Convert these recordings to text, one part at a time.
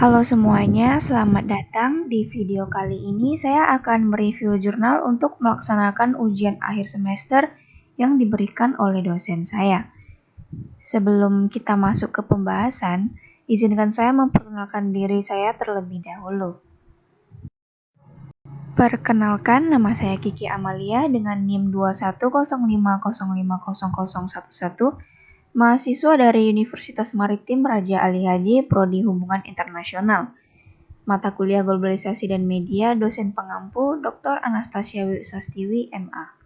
Halo semuanya, selamat datang. Di video kali ini saya akan mereview jurnal untuk melaksanakan ujian akhir semester yang diberikan oleh dosen saya. Sebelum kita masuk ke pembahasan, izinkan saya memperkenalkan diri saya terlebih dahulu. Perkenalkan, nama saya Kiki Amalia dengan NIM 2105050011, mahasiswa dari Universitas Maritim Raja Ali Haji, Prodi Hubungan Internasional. Mata kuliah Globalisasi dan Media, dosen pengampu Dr. Anastasia Wiusastiwi, MA.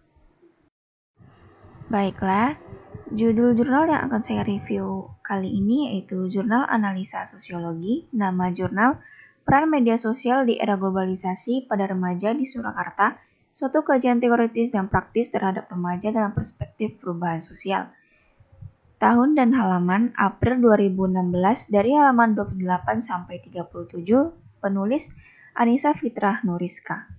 Baiklah, judul jurnal yang akan saya review kali ini yaitu Jurnal Analisa Sosiologi, nama jurnal Peran Media Sosial di Era Globalisasi pada Remaja di Surakarta, suatu kajian teoritis dan praktis terhadap remaja dalam perspektif perubahan sosial. Tahun dan halaman April 2016 dari halaman 28 sampai 37, penulis Anissa Fitrah Nuriska.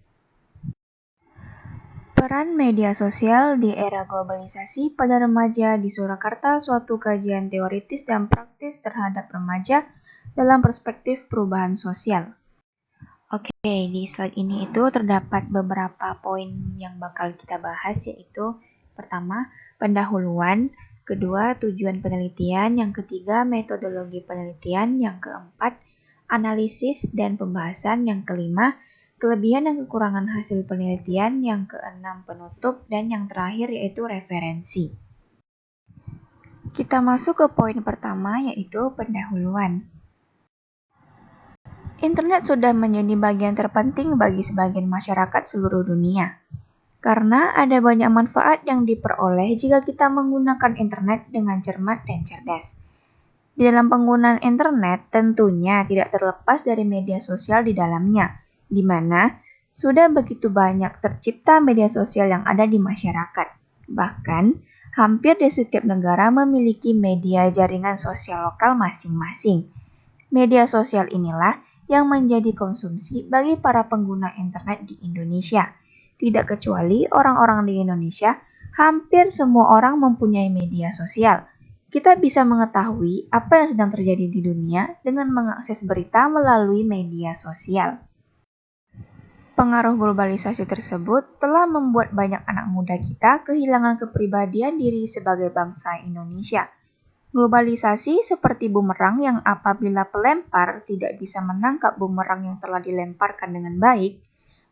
Peran media sosial di era globalisasi pada remaja di Surakarta, suatu kajian teoritis dan praktis terhadap remaja dalam perspektif perubahan sosial. Oke, di slide ini itu terdapat beberapa poin yang bakal kita bahas, yaitu pertama, pendahuluan, kedua, tujuan penelitian, yang ketiga, metodologi penelitian, yang keempat, analisis dan pembahasan, yang kelima, kelebihan dan kekurangan hasil penelitian, yang keenam, penutup, dan yang terakhir yaitu referensi. Kita masuk ke poin pertama, yaitu pendahuluan. Internet sudah menjadi bagian terpenting bagi sebagian masyarakat seluruh dunia. Karena ada banyak manfaat yang diperoleh jika kita menggunakan internet dengan cermat dan cerdas. Di dalam penggunaan internet tentunya tidak terlepas dari media sosial di dalamnya, di mana sudah begitu banyak tercipta media sosial yang ada di masyarakat. Bahkan, hampir di setiap negara memiliki media jaringan sosial lokal masing-masing. Media sosial inilah yang menjadi konsumsi bagi para pengguna internet di Indonesia. Tidak kecuali orang-orang di Indonesia, hampir semua orang mempunyai media sosial. Kita bisa mengetahui apa yang sedang terjadi di dunia dengan mengakses berita melalui media sosial. Pengaruh globalisasi tersebut telah membuat banyak anak muda kita kehilangan kepribadian diri sebagai bangsa Indonesia. Globalisasi seperti bumerang yang apabila pelempar tidak bisa menangkap bumerang yang telah dilemparkan dengan baik,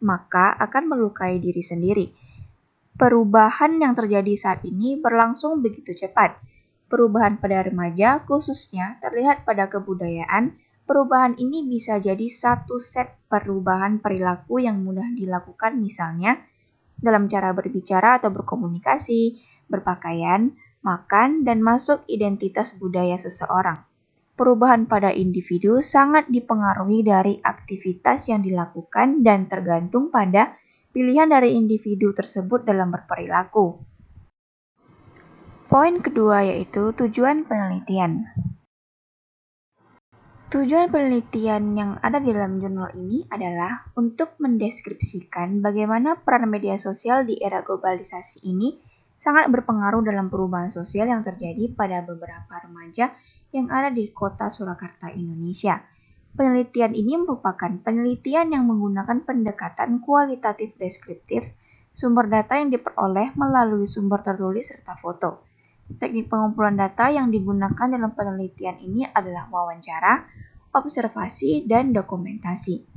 maka akan melukai diri sendiri. Perubahan yang terjadi saat ini berlangsung begitu cepat. Perubahan pada remaja khususnya terlihat pada kebudayaan. Perubahan ini bisa jadi satu set perubahan perilaku yang mudah dilakukan, misalnya dalam cara berbicara atau berkomunikasi, berpakaian, makan, dan masuk identitas budaya seseorang. Perubahan pada individu sangat dipengaruhi dari aktivitas yang dilakukan dan tergantung pada pilihan dari individu tersebut dalam berperilaku. Poin kedua yaitu tujuan penelitian. Tujuan penelitian yang ada di dalam jurnal ini adalah untuk mendeskripsikan bagaimana peran media sosial di era globalisasi ini sangat berpengaruh dalam perubahan sosial yang terjadi pada beberapa remaja yang ada di kota Surakarta, Indonesia. Penelitian ini merupakan penelitian yang menggunakan pendekatan kualitatif deskriptif, sumber data yang diperoleh melalui sumber tertulis serta foto. Teknik pengumpulan data yang digunakan dalam penelitian ini adalah wawancara, observasi, dan dokumentasi.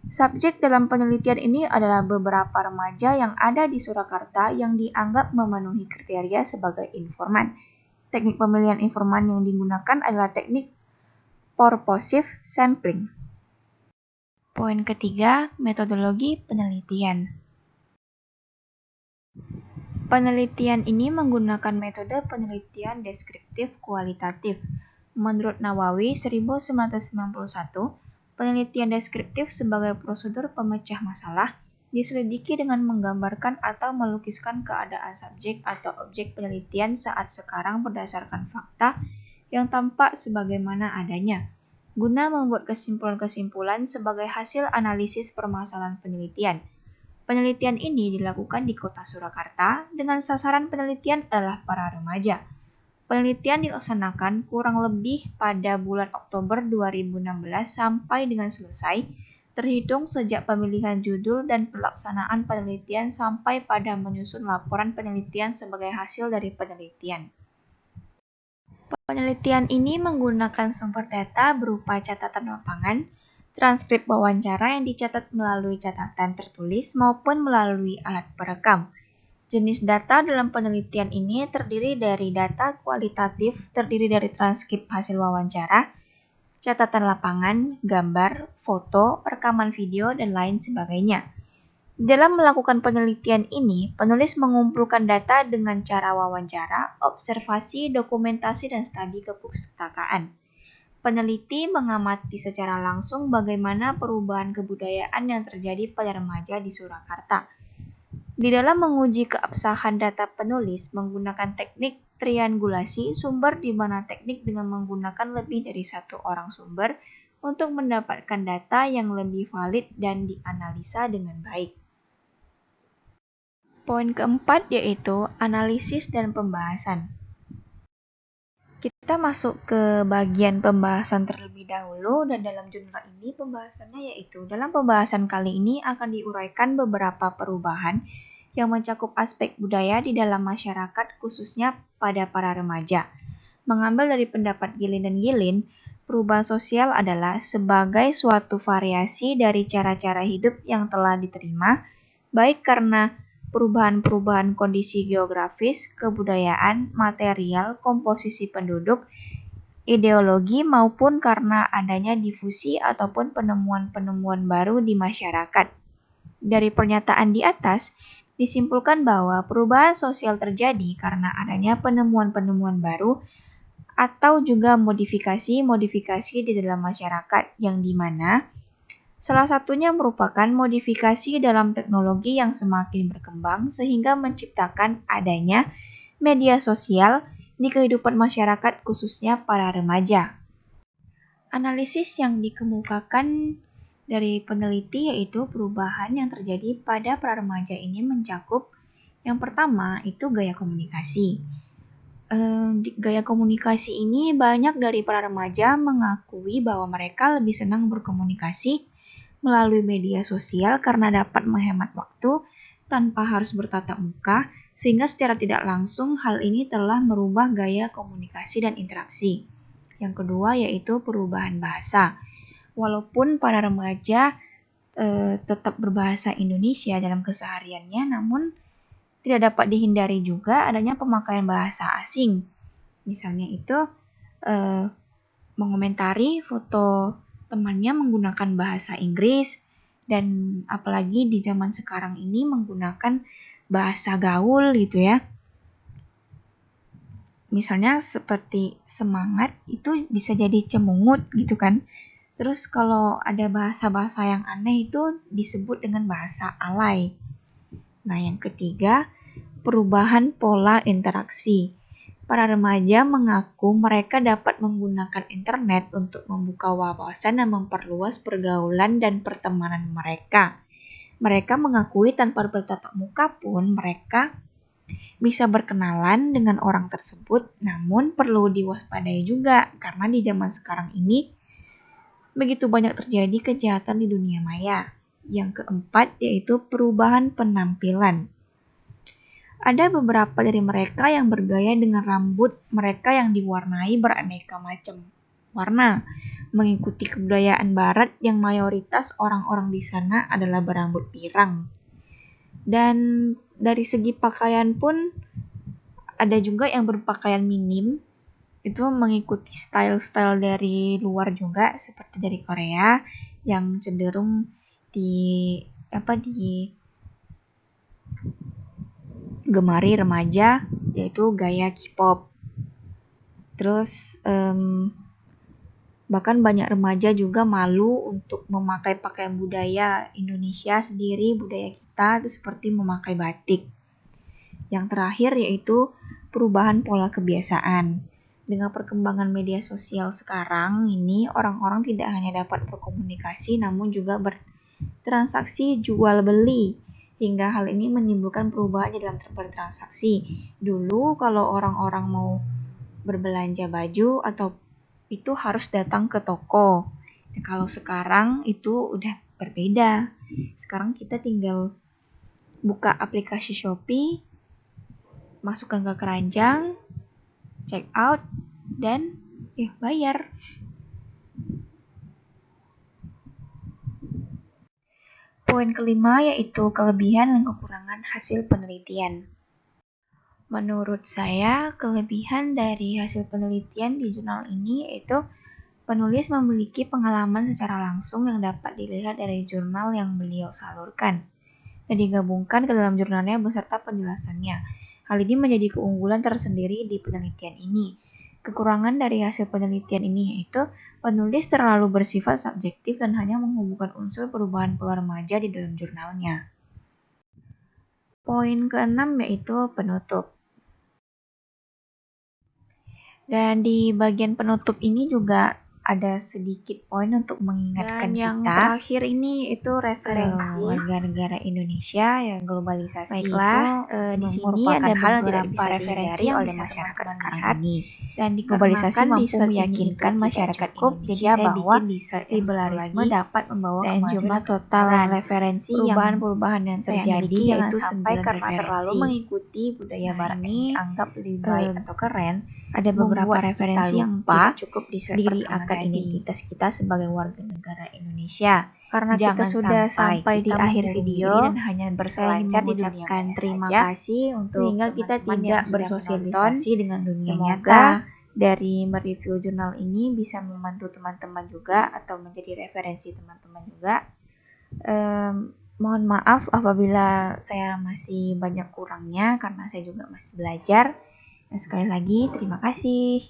Subjek dalam penelitian ini adalah beberapa remaja yang ada di Surakarta yang dianggap memenuhi kriteria sebagai informan. Teknik pemilihan informan yang digunakan adalah teknik purposive sampling. Poin ketiga, metodologi penelitian. Penelitian ini menggunakan metode penelitian deskriptif kualitatif. Menurut Nawawi 1991, penelitian deskriptif sebagai prosedur pemecah masalah diselidiki dengan menggambarkan atau melukiskan keadaan subjek atau objek penelitian saat sekarang berdasarkan fakta yang tampak sebagaimana adanya, guna membuat kesimpulan-kesimpulan sebagai hasil analisis permasalahan penelitian. Penelitian ini dilakukan di kota Surakarta dengan sasaran penelitian adalah para remaja. Penelitian dilaksanakan kurang lebih pada bulan Oktober 2016 sampai dengan selesai, terhitung sejak pemilihan judul dan pelaksanaan penelitian sampai pada menyusun laporan penelitian sebagai hasil dari penelitian. Penelitian ini menggunakan sumber data berupa catatan lapangan, transkrip wawancara yang dicatat melalui catatan tertulis maupun melalui alat perekam. Jenis data dalam penelitian ini terdiri dari data kualitatif, terdiri dari transkrip hasil wawancara, catatan lapangan, gambar, foto, rekaman video, dan lain sebagainya. Dalam melakukan penelitian ini, penulis mengumpulkan data dengan cara wawancara, observasi, dokumentasi, dan studi kepustakaan. Peneliti mengamati secara langsung bagaimana perubahan kebudayaan yang terjadi pada remaja di Surakarta. Di dalam menguji keabsahan data penulis menggunakan teknik triangulasi sumber, di mana teknik dengan menggunakan lebih dari satu orang sumber untuk mendapatkan data yang lebih valid dan dianalisa dengan baik. Poin keempat yaitu analisis dan pembahasan. Kita masuk ke bagian pembahasan terlebih dahulu, dan dalam jurnal ini pembahasannya yaitu dalam pembahasan kali ini akan diuraikan beberapa perubahan yang mencakup aspek budaya di dalam masyarakat khususnya pada para remaja. Mengambil dari pendapat Gilin dan Gilin, perubahan sosial adalah sebagai suatu variasi dari cara-cara hidup yang telah diterima, baik karena perubahan-perubahan kondisi geografis, kebudayaan, material, komposisi penduduk, ideologi, maupun karena adanya difusi ataupun penemuan-penemuan baru di masyarakat. Dari pernyataan di atas, disimpulkan bahwa perubahan sosial terjadi karena adanya penemuan-penemuan baru atau juga modifikasi-modifikasi di dalam masyarakat, yang dimana salah satunya merupakan modifikasi dalam teknologi yang semakin berkembang sehingga menciptakan adanya media sosial di kehidupan masyarakat khususnya para remaja. Analisis yang dikemukakan dari peneliti yaitu perubahan yang terjadi pada para remaja ini mencakup yang pertama itu gaya komunikasi. Gaya komunikasi ini banyak dari para remaja mengakui bahwa mereka lebih senang berkomunikasi melalui media sosial karena dapat menghemat waktu tanpa harus bertatap muka, sehingga secara tidak langsung hal ini telah merubah gaya komunikasi dan interaksi. Yang kedua yaitu perubahan bahasa. Walaupun para remaja tetap berbahasa Indonesia dalam kesehariannya, namun tidak dapat dihindari juga adanya pemakaian bahasa asing. Misalnya itu mengomentari foto temannya menggunakan bahasa Inggris, dan apalagi di zaman sekarang ini menggunakan bahasa gaul gitu ya. Misalnya seperti semangat itu bisa jadi cemungut gitu kan. Terus kalau ada bahasa-bahasa yang aneh itu disebut dengan bahasa alay. Nah, yang ketiga, perubahan pola interaksi. Para remaja mengaku mereka dapat menggunakan internet untuk membuka wawasan dan memperluas pergaulan dan pertemanan mereka. Mereka mengakui tanpa bertatap muka pun mereka bisa berkenalan dengan orang tersebut, namun perlu diwaspadai juga karena di zaman sekarang ini begitu banyak terjadi kejahatan di dunia maya. Yang keempat yaitu perubahan penampilan. Ada beberapa dari mereka yang bergaya dengan rambut mereka yang diwarnai beraneka macam warna, mengikuti kebudayaan barat yang mayoritas orang-orang di sana adalah berambut pirang. Dan dari segi pakaian pun ada juga yang berpakaian minim, itu mengikuti style-style dari luar juga seperti dari Korea yang cenderung gemari remaja yaitu gaya K-pop. Terus bahkan banyak remaja juga malu untuk memakai pakaian budaya Indonesia sendiri, budaya kita itu seperti memakai batik. Yang terakhir yaitu perubahan pola kebiasaan. Dengan perkembangan media sosial sekarang ini, orang-orang tidak hanya dapat berkomunikasi namun juga bertransaksi jual beli, hingga hal ini menimbulkan perubahan dalam bertransaksi. Dulu kalau orang-orang mau berbelanja baju atau itu harus datang ke toko. Nah, kalau sekarang itu udah berbeda. Sekarang kita tinggal buka aplikasi Shopee, masukkan ke keranjang, check out, dan ya bayar. Poin kelima yaitu kelebihan dan kekurangan hasil penelitian. Menurut saya, kelebihan dari hasil penelitian di jurnal ini yaitu penulis memiliki pengalaman secara langsung yang dapat dilihat dari jurnal yang beliau salurkan dan digabungkan ke dalam jurnalnya beserta penjelasannya. Hal ini menjadi keunggulan tersendiri di penelitian ini. Kekurangan dari hasil penelitian ini yaitu penulis terlalu bersifat subjektif dan hanya menghubungkan unsur perubahan pola remaja di dalam jurnalnya. Poin keenam yaitu penutup. Dan di bagian penutup ini juga ada sedikit poin untuk mengingatkan kita. Yang terakhir ini itu referensi warga negara Indonesia yang globalisasi. Baiklah, di sini ada hal yang tidak bisa referensi oleh masyarakat sekarang ini. Dan globalisasi mampu meyakinkan masyarakat Indonesia bahwa liberalisme dapat membawa kemajuan jumlah total referensi perubahan yang terjadi yaitu sampai karena terlalu mengikuti budaya barat ini anggap lebih baik atau keren. Ada beberapa referensi yang tidak cukup diakan identitas kita sebagai warga negara Indonesia. Karena kita sudah sampai di akhir video dan hanya berselancar di dunia terima kasih untuk sehingga kita tidak bersosialisasi dengan dunia nyata. Dari mereview jurnal ini bisa membantu teman-teman juga atau menjadi referensi teman-teman juga. Mohon maaf apabila saya masih banyak kurangnya karena saya juga masih belajar. Dan sekali lagi, terima kasih.